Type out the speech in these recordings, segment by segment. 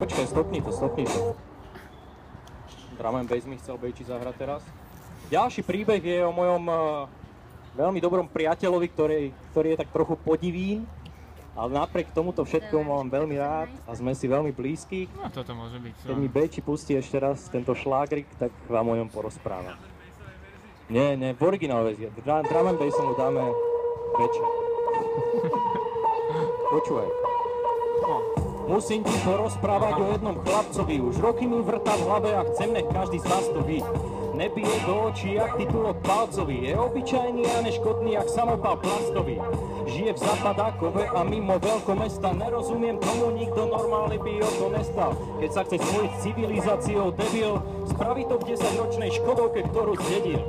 Počkaj, stopni to. Drum and bass mi chcel Bejči zahrať teraz. Ďalší príbeh je o mojom veľmi dobrom priateľovi, ktorý je tak trochu podivín, ale napriek tomuto všetkomu mám veľmi rád a sme si veľmi blízki. No toto môže byť. Keď mi Bejči pustí ešte raz tento šlágrik, tak vám o ňom porozprávam. Nie, v originál verzii. Drum and bassom mu dáme večer. Počúvaj. Musím ti porozprávať o jednom chlapcovi, už roky mi vrtá v hlave a chcem, nech každý z vás to ví. Nebije do očí jak titulok palcový, je obyčajný a neškodný jak samopal plastový. Žije v Zapadákove a mimo veľkomesta, nerozumiem tomu, nikto normálny by o to nestal. Keď sa chce spojiť s civilizáciou debil, spraví to v 10-ročnej škodovke, ktorú zdedil.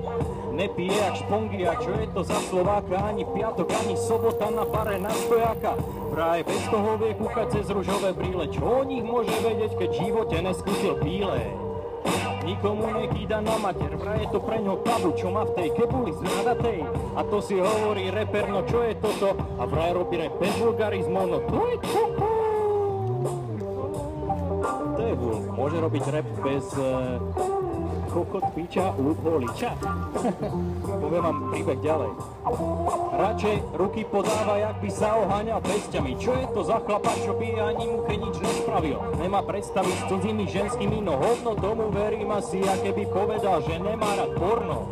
Nepije jak špongy a čo je to za Slováka, ani piatok, ani sobota na bare na stojáka. Práve bez toho vie kúkať cez ružové brýle, čo o nich môže vedieť, keď v živote neskúsil bílé. Nikomu nekýda na mater, vraj je to pre ňo tabu, čo má v tej kebuli znádatej. A to si hovorí reper, no čo je toto? A vraj robí rap bez vulgarizmov, no to je toto. To je bul, môže robiť rap bez kokot, piča, holiča. Poviem vám príbeh ďalej. Radšej ruky podáva, jak by sa oháňal pestiami. Čo je to za chlapa, čo by ani muche nič nespravil? Nemá predstavy s cudzými ženskými, no hodno tomu verím asi, a keby povedal, že nemá rád porno.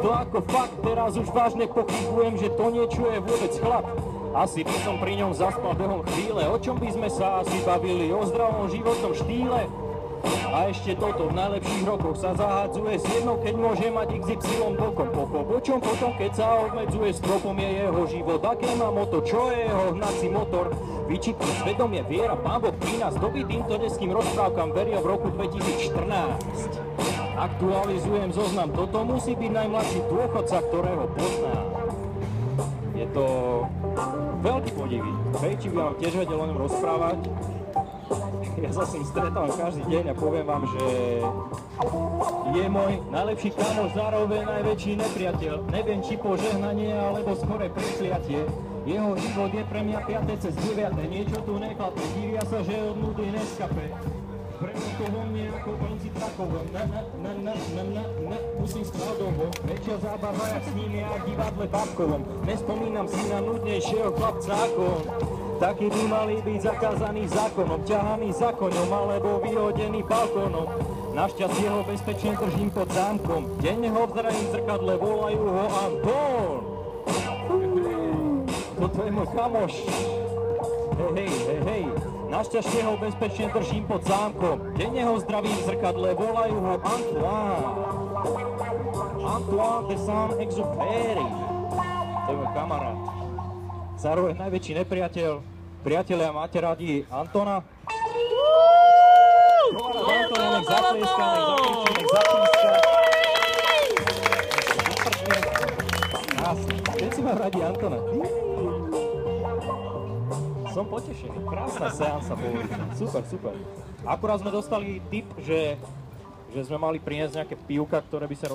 To ako fakt, teraz už vážne pochybujem, že to niečo je vôbec chlap. Asi by som pri ňom zaspal behom chvíle. O čom by sme sa asi bavili? O zdravom životnom štýle? A ešte toto, v najlepších rokoch sa zahádzuje s jednou, keď môže mať XY bokom. O čom potom, keď sa obmedzuje stropom, je jeho život. Aké má moto, čo je jeho hnací motor? Vyčípni svedomie, viera, Pán Boh pri nás. Kto by týmto detským rozprávkam veril v roku 2014? Aktualizujem zoznam, toto musí byť najmladší dôchodca, ktorého poznám. Je to veľký podivín. Bejči by vám tiež vedel o ňom rozprávať. Ja sa s ním stretávam každý deň a poviem vám, že je môj najlepší kamoš, zároveň najväčší nepriateľ. Neviem, či požehnanie, alebo skore prekliatie. Jeho život je pre mňa 5. cez 9. Niečo tu neklape, divia sa, že od nudy neskape. Premoko vo mne ako konci trakovom. Musím spradovo. Väčšia zábava, jak s ním je, jak divadle Babkovom. Nespomínam si na nudnejšieho chlapca ako on. Takí by mali byť zakázaní zákonom, ťahaní za koňom alebo vyhodení balkónom. Našťastie ho bezpečne držím pod zámkom. Denne ho v zraním zrkadle, volajú ho Anton. Toto je môj chamoš. Hej. Našťastie ho bezpečne držím pod zámkom. Denne ho zdravím v zrkadle, volajú ho Antoine. Antoine de Saint-Exupéry. To je môj kamarát. Zároveň najväčší nepriateľ. Priatelia, máte radi Antona? Antona, nech zatlieska, nech zapíska. Krásne. Všetci mám radi Antona. Som potešený. Krásna seansa boli. Super. Akurát sme dostali tip, že sme mali priniesť nejaké pivka, ktoré by sa